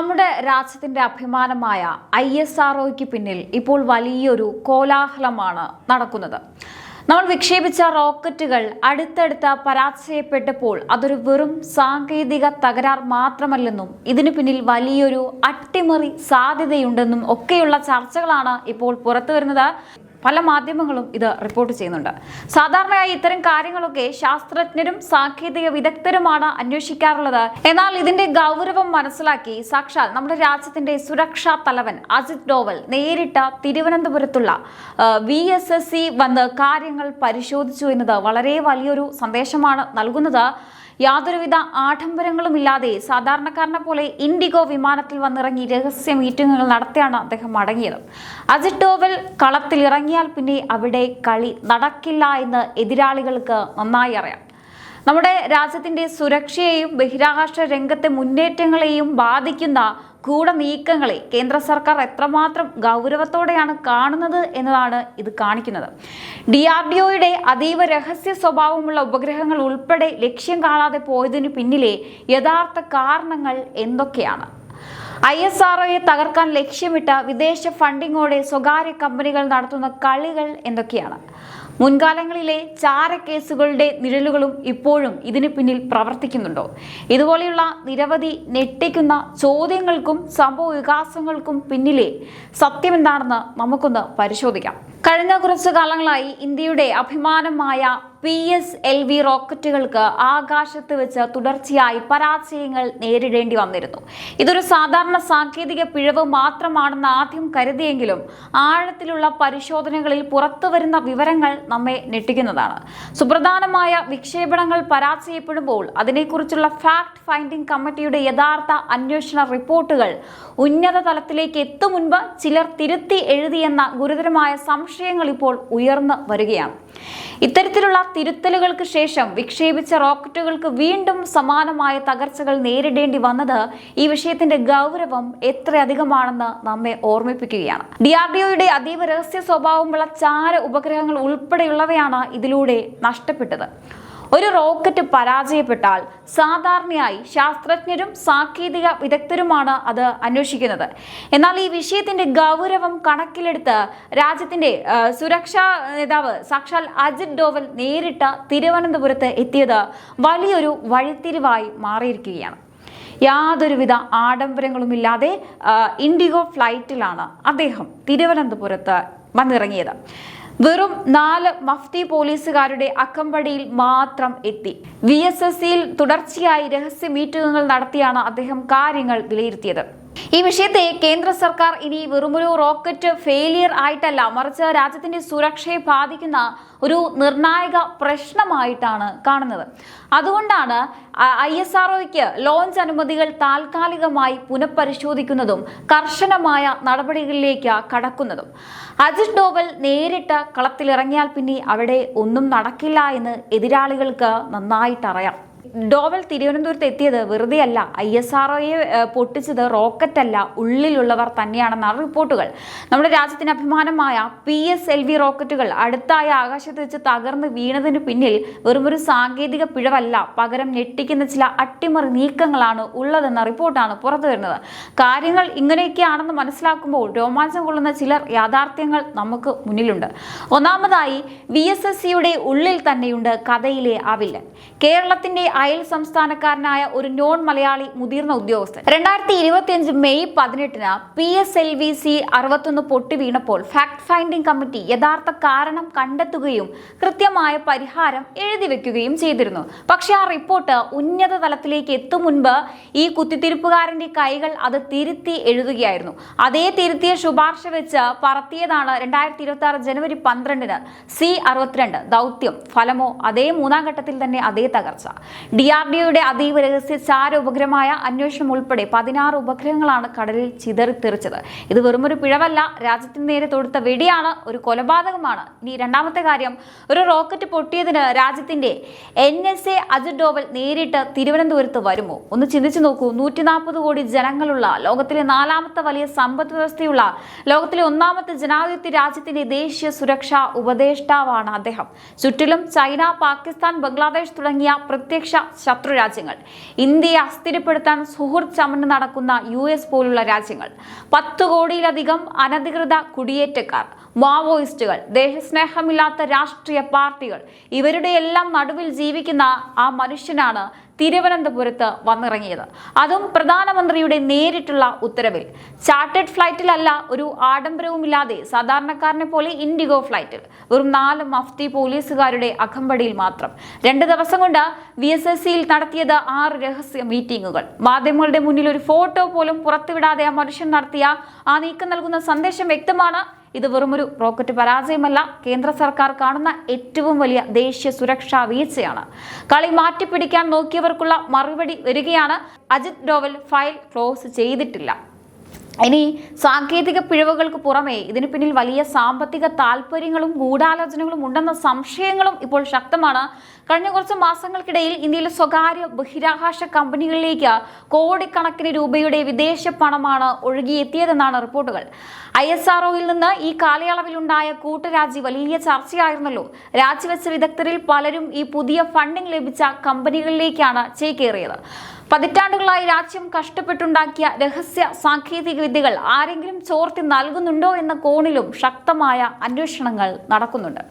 നമ്മുടെ രാജ്യത്തിന്റെ അഭിമാനമായ ISROയ്ക്ക് പിന്നിൽ ഇപ്പോൾ വലിയൊരു കോലാഹലമാണ് നടക്കുന്നത്. നമ്മൾ വിക്ഷേപിച്ച റോക്കറ്റുകൾ അടുത്തടുത്ത് പരാജയപ്പെട്ടപ്പോൾ അതൊരു വെറും സാങ്കേതിക തകരാർ മാത്രമല്ലെന്നും ഇതിനു പിന്നിൽ വലിയൊരു അട്ടിമറി സാധ്യതയുണ്ടെന്നും ഒക്കെയുള്ള ചർച്ചകളാണ് ഇപ്പോൾ പുറത്തു വരുന്നത്. പല മാധ്യമങ്ങളും ഇത് റിപ്പോർട്ട് ചെയ്യുന്നുണ്ട്. സാധാരണയായി ഇത്തരം കാര്യങ്ങളൊക്കെ ശാസ്ത്രജ്ഞരും സാങ്കേതിക വിദഗ്ധരുമാണ് അന്വേഷിക്കാറുള്ളത്. എന്നാൽ ഇതിന്റെ ഗൗരവം മനസ്സിലാക്കി സാക്ഷാൽ നമ്മുടെ രാജ്യത്തിന്റെ സുരക്ഷാ തലവൻ അജിത് ഡോവൽ നേരിട്ട് തിരുവനന്തപുരത്തുള്ള VSSC വന്ന് കാര്യങ്ങൾ പരിശോധിച്ചു എന്നത് വളരെ വലിയൊരു സന്ദേശമാണ് നൽകുന്നത്. യാതൊരുവിധ ആഡംബരങ്ങളുമില്ലാതെ സാധാരണക്കാരനെ പോലെ ഇൻഡിഗോ വിമാനത്തിൽ വന്നിറങ്ങി രഹസ്യ മീറ്റിംഗുകൾ നടത്തിയാണ് അദ്ദേഹം മടങ്ങിയത്. അജിത് ഡോവൽ കളത്തിൽ ഇറങ്ങിയാൽ പിന്നെ അവിടെ കളി നടക്കില്ല എന്ന് എതിരാളികൾക്ക് നന്നായി അറിയാം. നമ്മുടെ രാജ്യത്തിന്റെ സുരക്ഷയെയും ബഹിരാകാശ രംഗത്തെ മുന്നേറ്റങ്ങളെയും ബാധിക്കുന്ന നീക്കങ്ങളെ കേന്ദ്ര സർക്കാർ എത്രമാത്രം ഗൗരവത്തോടെയാണ് കാണുന്നത് എന്നതാണ് ഇത് കാണിക്കുന്നത്. DRDOയുടെ അതീവ രഹസ്യ സ്വഭാവമുള്ള ഉപഗ്രഹങ്ങൾ ഉൾപ്പെടെ ലക്ഷ്യം കാണാതെ പോയതിനു പിന്നിലെ യഥാർത്ഥ കാരണങ്ങൾ എന്തൊക്കെയാണ്? ISROയെ തകർക്കാൻ ലക്ഷ്യമിട്ട വിദേശ ഫണ്ടിങ്ങോടെ സ്വകാര്യ കമ്പനികൾ നടത്തുന്ന കളികൾ എന്തൊക്കെയാണ്? മുൻകാലങ്ങളിലെ ചാരക്കേസുകളുടെ നിഴലുകളും ഇപ്പോഴും ഇതിന് പിന്നിൽ പ്രവർത്തിക്കുന്നുണ്ടോ? ഇതുപോലെയുള്ള നിരവധി ഞെട്ടിക്കുന്ന ചോദ്യങ്ങൾക്കും സംഭവ വികാസങ്ങൾക്കും പിന്നിലെ സത്യമെന്താണെന്ന് നമുക്കൊന്ന് പരിശോധിക്കാം. കഴിഞ്ഞ കുറച്ചു കാലങ്ങളായി ഇന്ത്യയുടെ അഭിമാനമായ PSLV റോക്കറ്റുകൾക്ക് ആകാശത്ത് വെച്ച് തുടർച്ചയായി പരാജയങ്ങൾ നേരിടേണ്ടി വന്നിരുന്നു. ഇതൊരു സാധാരണ സാങ്കേതിക പിഴവ് മാത്രമാണെന്ന് ആദ്യം കരുതിയെങ്കിലും ആഴത്തിലുള്ള പരിശോധനകളിൽ പുറത്തുവരുന്ന വിവരങ്ങൾ നമ്മെ ഞെട്ടിക്കുന്നതാണ്. സുപ്രധാനമായ വിക്ഷേപണങ്ങൾ പരാജയപ്പെടുമ്പോൾ അതിനെക്കുറിച്ചുള്ള ഫാക്ട് ഫൈൻഡിംഗ് കമ്മിറ്റിയുടെ യഥാർത്ഥ അന്വേഷണ റിപ്പോർട്ടുകൾ ഉന്നത തലത്തിലേക്ക് എത്തും മുൻപ് ചിലർ തിരുത്തി എഴുതിയെന്ന ഗുരുതരമായ സംശയങ്ങൾ ഇപ്പോൾ ഉയർന്നു വരികയാണ്. ഇത്തരത്തിലുള്ള തിരുത്തലുകൾക്ക് ശേഷം വിക്ഷേപിച്ച റോക്കറ്റുകൾക്ക് വീണ്ടും സമാനമായ തകർച്ചകൾ നേരിടേണ്ടി വന്നത് ഈ വിഷയത്തിന്റെ ഗൗരവം എത്രയധികമാണെന്ന് നമ്മെ ഓർമ്മിപ്പിക്കുകയാണ്. DRDOയുടെ അതീവ രഹസ്യ സ്വഭാവമുള്ള ചാര ഉപഗ്രഹങ്ങൾ ഉൾപ്പെടെയുള്ളവയാണ് ഇതിലൂടെ നഷ്ടപ്പെട്ടത്. ഒരു റോക്കറ്റ് പരാജയപ്പെട്ടാൽ സാധാരണയായി ശാസ്ത്രജ്ഞരും സാങ്കേതിക വിദഗ്ധരുമാണ് അത് അന്വേഷിക്കുന്നത്. എന്നാൽ ഈ വിഷയത്തിന്റെ ഗൗരവം കണക്കിലെടുത്ത് രാജ്യത്തിന്റെ സുരക്ഷാ നേതാവ് സാക്ഷാൽ അജിത് ഡോവൽ നേരിട്ട് തിരുവനന്തപുരത്ത് എത്തിയത് വലിയൊരു വഴിത്തിരിവായി മാറിയിരിക്കുകയാണ്. യാതൊരുവിധ ആഡംബരങ്ങളുമില്ലാതെ ഇൻഡിഗോ ഫ്ലൈറ്റിലാണ് അദ്ദേഹം തിരുവനന്തപുരത്ത് വന്നിറങ്ങിയത്. വെറും 4 മഫ്തി പോലീസുകാരുടെ അകമ്പടിയിൽ മാത്രം എത്തി VSSCയിൽ തുടർച്ചയായി രഹസ്യ മീറ്റിംഗുകൾ നടത്തിയാണ് അദ്ദേഹം കാര്യങ്ങൾ വിലയിരുത്തിയത്. ഈ വിഷയത്തെ കേന്ദ്ര സർക്കാർ ഇനി വെറുമൊരു റോക്കറ്റ് ഫെയിലിയർ ആയിട്ടല്ല, മറിച്ച് രാജ്യത്തിന്റെ സുരക്ഷയെ ബാധിക്കുന്ന ഒരു നിർണായക പ്രശ്നമായിട്ടാണ് കാണുന്നത്. അതുകൊണ്ടാണ് ISROയ്ക്ക് ലോഞ്ച് അനുമതികൾ താൽക്കാലികമായി പുനഃപരിശോധിക്കുന്നതും കർശനമായ നടപടികളിലേക്ക് കടക്കുന്നതും. അജിത് ഡോവൽ നേരിട്ട് കളത്തിലിറങ്ങിയാൽ പിന്നെ അവിടെ ഒന്നും നടക്കില്ല എന്ന് എതിരാളികൾക്ക് നന്നായിട്ടറിയാം. ഡോവൽ തിരുവനന്തപുരത്ത് എത്തിയത് വെറുതെയല്ല. ISROയെ പൊട്ടിച്ചത് റോക്കറ്റല്ല, ഉള്ളിലുള്ളവർ തന്നെയാണെന്നാണ് റിപ്പോർട്ടുകൾ. നമ്മുടെ രാജ്യത്തിന് അഭിമാനമായ PSLV റോക്കറ്റുകൾ അടുത്തായ ആകാശത്ത് വെച്ച് തകർന്ന് വീണതിന് പിന്നിൽ വെറുമൊരു സാങ്കേതിക പിഴവല്ല, പകരം ഞെട്ടിക്കുന്ന ചില അട്ടിമറി നീക്കങ്ങളാണ് ഉള്ളതെന്ന റിപ്പോർട്ടാണ് പുറത്തു വരുന്നത്. കാര്യങ്ങൾ ഇങ്ങനെയൊക്കെയാണെന്ന് മനസ്സിലാക്കുമ്പോൾ രോമാഞ്ചം കൊള്ളുന്ന ചില യാഥാർത്ഥ്യങ്ങൾ നമുക്ക് മുന്നിലുണ്ട്. ഒന്നാമതായി VSSCയുടെ ഉള്ളിൽ തന്നെയുണ്ട് കഥയിലെ ആ വില്ലൻ. കേരളത്തിന്റെ അയൽ സംസ്ഥാനക്കാരനായ ഒരു നോൺ മലയാളി മുതിർന്ന ഉദ്യോഗസ്ഥൻ 2025 മെയ് 18 PSLV-C-61 പൊട്ടി വീണപ്പോൾ ഫാക്ട് ഫൈൻഡിംഗ് കമ്മിറ്റി യഥാർത്ഥ കാരണം കണ്ടെത്തുകയും കൃത്യമായ പരിഹാരം എഴുതി വെക്കുകയും ചെയ്തിരുന്നു. പക്ഷെ ആ റിപ്പോർട്ട് ഉന്നത തലത്തിലേക്ക് എത്തും മുൻപ് ഈ കുത്തിത്തിരിപ്പുകാരന്റെ കൈകൾ അത് തിരുത്തി എഴുതുകയായിരുന്നു. അതേ തിരുത്തിയ ശുപാർശ വെച്ച് പറത്തിയതാണ് 2026 ജനുവരി 12 C-62 ദൗത്യം. ഫലമോ അതേ 3ാം ഘട്ടത്തിൽ തന്നെ അതേ തകർച്ച. DRDOയുടെ അതീവ രഹസ്യ ചാര ഉപഗ്രഹമായ അന്വേഷണം ഉൾപ്പെടെ 16 ഉപഗ്രഹങ്ങളാണ് കടലിൽ ചിതറിത്തെറിച്ചത്. ഇത് വെറുമൊരു പിഴവല്ല, രാജ്യത്തിന് നേരെ തൊടുത്ത വെടിയാണ്, ഒരു കൊലപാതകമാണ്. ഇനി രണ്ടാമത്തെ കാര്യം, ഒരു റോക്കറ്റ് പൊട്ടിയതിന് രാജ്യത്തിന്റെ NSA അജിത് ഡോവൽ നേരിട്ട് തിരുവനന്തപുരത്ത് വരുമോ? ഒന്ന് ചിന്തിച്ചു നോക്കൂ. 140 കോടി ജനങ്ങളുള്ള ലോകത്തിലെ 4ാമത്തെ വലിയ സമ്പദ് വ്യവസ്ഥയുള്ള ലോകത്തിലെ 1ാമത്തെ ജനാധിപത്യ രാജ്യത്തിന്റെ ദേശീയ സുരക്ഷാ ഉപദേഷ്ടാവാണ് അദ്ദേഹം. ചുറ്റിലും ചൈന, പാകിസ്ഥാൻ, ബംഗ്ലാദേശ് തുടങ്ങിയ പ്രത്യക്ഷ അന്തരീക്ഷ ശത്രു രാജ്യങ്ങൾ, ഇന്ത്യയെ അസ്ഥിരപ്പെടുത്താൻ സുഹൃത്ത് ചമഞ്ഞ് നടക്കുന്ന US പോലുള്ള രാജ്യങ്ങൾ, 10 കോടിയിലധികം അനധികൃത കുടിയേറ്റക്കാർ, മാവോയിസ്റ്റുകൾ, ദേശസ്നേഹമില്ലാത്ത രാഷ്ട്രീയ പാർട്ടികൾ, ഇവരുടെ എല്ലാം നടുവിൽ ജീവിക്കുന്ന ആ മനുഷ്യനാണ് തിരുവനന്തപുരത്ത് വന്നിറങ്ങിയത്. അതും പ്രധാനമന്ത്രിയുടെ നേരിട്ടുള്ള ഉത്തരവിൽ. ചാർട്ടേഡ് ഫ്ലൈറ്റിലല്ല, ഒരു ആഡംബരവുമില്ലാതെ സാധാരണക്കാരനെ പോലെ ഇൻഡിഗോ ഫ്ലൈറ്റിൽ, വെറും 4 മഫ്തി പോലീസുകാരുടെ അകമ്പടിയിൽ മാത്രം. 2 ദിവസം കൊണ്ട് VSSCയിൽ നടത്തിയത് 6 രഹസ്യ മീറ്റിംഗുകൾ. മാധ്യമങ്ങളുടെ മുന്നിൽ ഒരു ഫോട്ടോ പോലും പുറത്തുവിടാതെ ആ മനുഷ്യൻ നടത്തിയ ആ നീക്കം നൽകുന്ന സന്ദേശം വ്യക്തമാണ്. ഇത് വെറുമൊരു റോക്കറ്റ് പരാജയമല്ല, കേന്ദ്ര സർക്കാർ കാണുന്ന ഏറ്റവും വലിയ ദേശീയ സുരക്ഷാ വീഴ്ചയാണ്. കളി മാറ്റിപ്പിടിക്കാൻ നോക്കിയവർക്കുള്ള മറുപടി വരികയാണ്. അജിത് ഡോവൽ ഫയൽ ക്ലോസ് ചെയ്തിട്ടില്ല. ഇനി സാങ്കേതിക പിഴവുകൾക്ക് പുറമെ ഇതിന് പിന്നിൽ വലിയ സാമ്പത്തിക താല്പര്യങ്ങളും ഗൂഢാലോചനകളും ഉണ്ടെന്ന സംശയങ്ങളും ഇപ്പോൾ ശക്തമാണ്. കഴിഞ്ഞ കുറച്ച് മാസങ്ങൾക്കിടയിൽ ഇന്ത്യയിലെ സ്വകാര്യ ബഹിരാകാശ കമ്പനികളിലേക്ക് കോടിക്കണക്കിന് രൂപയുടെ വിദേശ പണമാണ് ഒഴുകിയെത്തിയതെന്നാണ് റിപ്പോർട്ടുകൾ. ISROയിൽ നിന്ന് ഈ കാലയളവിലുണ്ടായ കൂട്ടരാജി വലിയ ചർച്ചയായിരുന്നല്ലോ. രാജിവെച്ച വിദഗ്ധരിൽ പലരും ഈ പുതിയ ഫണ്ടിംഗ് ലഭിച്ച കമ്പനികളിലേക്കാണ് ചേക്കേറിയത്. പതിറ്റാണ്ടുകളായി രാജ്യം കഷ്ടപ്പെട്ടുണ്ടാക്കിയ രഹസ്യ സാങ്കേതിക വിദ്യകൾ ആരെങ്കിലും ചോർത്തി നൽകുന്നുണ്ടോ എന്ന കോണിലും ശക്തമായ അന്വേഷണങ്ങൾ നടക്കുന്നുണ്ട്.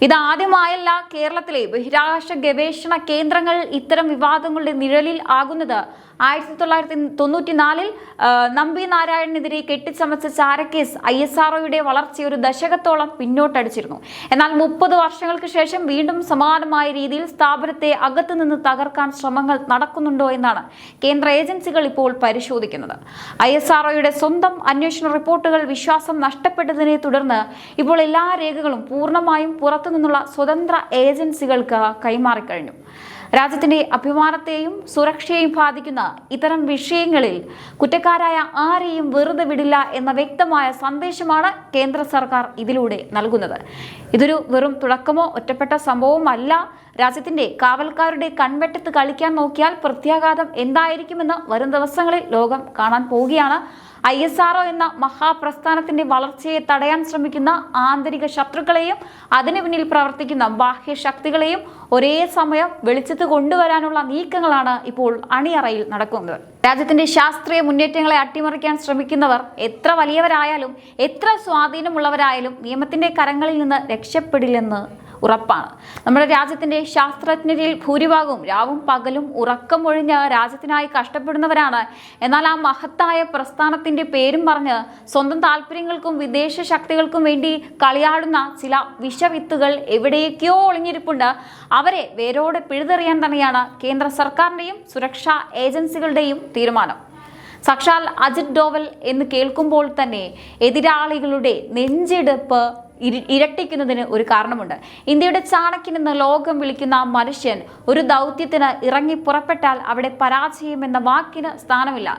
ഇതാദ്യമായല്ല കേരളത്തിലെ ബഹിരാകാശ ഗവേഷണ കേന്ദ്രങ്ങൾ ഇത്തരം വിവാദങ്ങളുടെ നിഴലിൽ ആകുന്നത്. 1994 നമ്പി നാരായണനെതിരെ കെട്ടിച്ചമച്ച ചാരക്കേസ് ISROയുടെ വളർച്ചയെ ഒരു ദശകത്തോളം പിന്നോട്ടടിച്ചിരുന്നു. എന്നാൽ 30 വർഷങ്ങൾക്ക് ശേഷം വീണ്ടും സമാനമായ രീതിയിൽ സ്ഥാപനത്തെ അകത്തുനിന്ന് തകർക്കാൻ ശ്രമങ്ങൾ നടക്കുന്നുണ്ടോ എന്നാണ് കേന്ദ്ര ഏജൻസികൾ ഇപ്പോൾ പരിശോധിക്കുന്നത്. ISROയുടെ സ്വന്തം അന്വേഷണ റിപ്പോർട്ടുകൾ വിശ്വാസം നഷ്ടപ്പെട്ടതിനെ തുടർന്ന് ഇപ്പോൾ എല്ലാ രേഖകളും പൂർണ്ണമായും പുറത്തുനിന്നുള്ള സ്വതന്ത്ര ഏജൻസികൾക്ക് കൈമാറിക്കഴിഞ്ഞു. രാജ്യത്തിന്റെ അഭിമാനത്തെയും സുരക്ഷയെയും ബാധിക്കുന്ന ഇത്തരം വിഷയങ്ങളിൽ കുറ്റക്കാരായ ആരെയും വെറുതെ വിടില്ല എന്ന വ്യക്തമായ സന്ദേശമാണ് കേന്ദ്ര സർക്കാർ ഇതിലൂടെ നൽകുന്നത്. ഇതൊരു വെറും തുടക്കമോ ഒറ്റപ്പെട്ട സംഭവമല്ല. രാജ്യത്തിന്റെ കാവൽക്കാരുടെ കൺവെട്ടത്ത് കളിക്കാൻ നോക്കിയാൽ പ്രത്യാഘാതം എന്തായിരിക്കുമെന്ന് വരും ദിവസങ്ങളിൽ ലോകം കാണാൻ പോവുകയാണ്. ISRO എന്ന മഹാപ്രസ്ഥാനത്തിന്റെ വളർച്ചയെ തടയാൻ ശ്രമിക്കുന്ന ആന്തരിക ശത്രുക്കളെയും അതിനു പിന്നിൽ പ്രവർത്തിക്കുന്ന ബാഹ്യ ശക്തികളെയും ഒരേ സമയം വെളിച്ചത്ത് കൊണ്ടുവരാനുള്ള നീക്കങ്ങളാണ് ഇപ്പോൾ അണിയറയിൽ നടക്കുന്നത്. രാജ്യത്തിന്റെ ശാസ്ത്രീയ മുന്നേറ്റങ്ങളെ അട്ടിമറിക്കാൻ ശ്രമിക്കുന്നവർ എത്ര വലിയവരായാലും എത്ര സ്വാധീനമുള്ളവരായാലും നിയമത്തിന്റെ കരങ്ങളിൽ നിന്ന് രക്ഷപ്പെടില്ലെന്ന് ഉറപ്പാണ്. നമ്മുടെ രാജ്യത്തിന്റെ ശാസ്ത്രജ്ഞരിൽ ഭൂരിഭാഗവും രാവും പകലും ഉറക്കമൊഴിഞ്ഞ് രാജ്യത്തിനായി കഷ്ടപ്പെടുന്നവരാണ്. എന്നാൽ ആ മഹത്തായ പ്രസ്ഥാനത്തിന്റെ പേരും പറഞ്ഞ് സ്വന്തം താല്പര്യങ്ങൾക്കും വിദേശ ശക്തികൾക്കും വേണ്ടി കളിയാടുന്ന ചില വിഷവിത്തുകൾ എവിടേക്കോ ഒളിഞ്ഞിരിപ്പുണ്ട്. അവരെ വേരോടെ പിഴുതെറിയാൻ തന്നെയാണ് കേന്ദ്ര സർക്കാരിന്റെയും സുരക്ഷാ ഏജൻസികളുടെയും തീരുമാനം. സാക്ഷാൽ അജിത് ഡോവൽ എന്ന് കേൾക്കുമ്പോൾ തന്നെ എതിരാളികളുടെ നെഞ്ചെടുപ്പ് ഇരട്ടിക്കുന്നതിന് ഒരു കാരണമുണ്ട്. ഇന്ത്യയുടെ ചാണക്യൻ എന്ന് ലോകം വിളിക്കുന്ന മനുഷ്യൻ ഒരു ദൗത്യത്തിന് ഇറങ്ങി പുറപ്പെട്ടാൽ അവിടെ പരാജയമെന്ന വാക്കിന് സ്ഥാനമില്ല.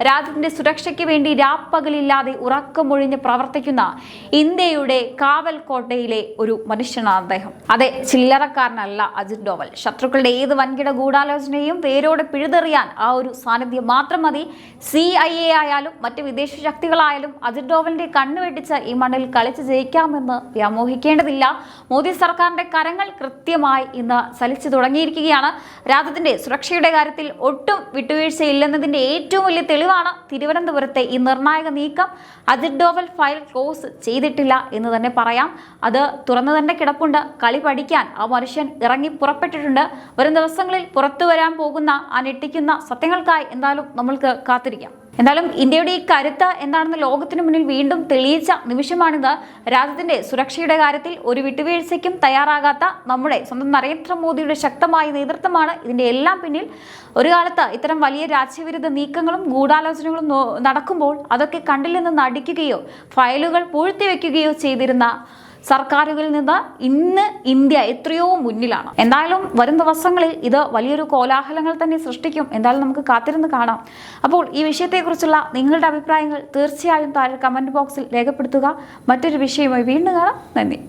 രാജ്യത്തിന്റെ സുരക്ഷയ്ക്ക് വേണ്ടി രാപ്പകലില്ലാതെ ഉറക്കമൊഴിഞ്ഞ് പ്രവർത്തിക്കുന്ന ഇന്ത്യയുടെ കാവൽ കോട്ടയിലെ ഒരു മനുഷ്യനാണ് അദ്ദേഹം. അതെ, ചില്ലറക്കാരനല്ല അജിത് ഡോവൽ. ശത്രുക്കളുടെ ഏത് വൻകിട ഗൂഢാലോചനയും വേരോടെ പിഴുതെറിയാൻ ആ ഒരു സാന്നിധ്യം മാത്രം മതി. CIA ആയാലും മറ്റ് വിദേശ ശക്തികളായാലും അജിത് ഡോവലിന്റെ കണ്ണുവെട്ടിച്ച് ഈ മണ്ണിൽ കളിച്ച് ജയിക്കാമെന്ന് വ്യാമോഹിക്കേണ്ടതില്ല. മോദി സർക്കാരിന്റെ കരങ്ങൾ കൃത്യമായി ഇന്ന് ചലിച്ചു തുടങ്ങിയിരിക്കുകയാണ്. രാജ്യത്തിന്റെ സുരക്ഷയുടെ കാര്യത്തിൽ ഒട്ടും വിട്ടുവീഴ്ചയില്ലെന്നതിന്റെ ഏറ്റവും വലിയ തെളിവാണ് തിരുവനന്തപുരത്തെ ഈ നിർണായക നീക്കം. അജിത് ഡോവൽ ഫയൽ ക്ലോസ് ചെയ്തിട്ടില്ല എന്ന് തന്നെ പറയാം. അത് തുറന്നു തന്നെ കിടപ്പുണ്ട്. കളി പഠിക്കാൻ ആ മനുഷ്യൻ ഇറങ്ങി പുറപ്പെട്ടിട്ടുണ്ട്. വരും ദിവസങ്ങളിൽ പുറത്തു വരാൻ പോകുന്ന ആ ഞെട്ടിക്കുന്ന സത്യങ്ങൾക്കായി എന്തായാലും നമ്മൾക്ക് കാത്തിരിക്കാം. എന്തായാലും ഇന്ത്യയുടെ ഈ കരുത്ത് എന്താണെന്ന് ലോകത്തിനു മുന്നിൽ വീണ്ടും തെളിയിച്ച നിമിഷമാണിത്. രാജ്യത്തിന്റെ സുരക്ഷയുടെ കാര്യത്തിൽ ഒരു വിട്ടുവീഴ്ചയ്ക്കും തയ്യാറാകാത്ത നമ്മുടെ സ്വന്തം നരേന്ദ്രമോദിയുടെ ശക്തമായ നേതൃത്വമാണ് ഇതിന്റെ എല്ലാം പിന്നിൽ. ഒരു കാലത്ത് ഇത്തരം വലിയ രാജ്യവിരുദ്ധ നീക്കങ്ങളും ഗൂഢാലോചനകളും നടക്കുമ്പോൾ അതൊക്കെ കണ്ടില്ലെന്ന് നടിക്കുകയോ ഫയലുകൾ പൂഴ്ത്തിവെക്കുകയോ ചെയ്തിരുന്ന സർക്കാരുകളിൽ നിന്ന് ഇന്ന് ഇന്ത്യ എത്രയോ മുന്നിലാണ്. എന്തായാലും വരും ദിവസങ്ങളിൽ ഇത് വലിയൊരു കോലാഹലങ്ങൾ തന്നെ സൃഷ്ടിക്കും. എന്തായാലും നമുക്ക് കാത്തിരുന്ന് കാണാം. അപ്പോൾ ഈ വിഷയത്തെക്കുറിച്ചുള്ള നിങ്ങളുടെ അഭിപ്രായങ്ങൾ തീർച്ചയായും താഴെ കമന്റ് ബോക്സിൽ രേഖപ്പെടുത്തുക. മറ്റൊരു വിഷയവുമായി വീണ്ടും കാണാം. നന്ദി.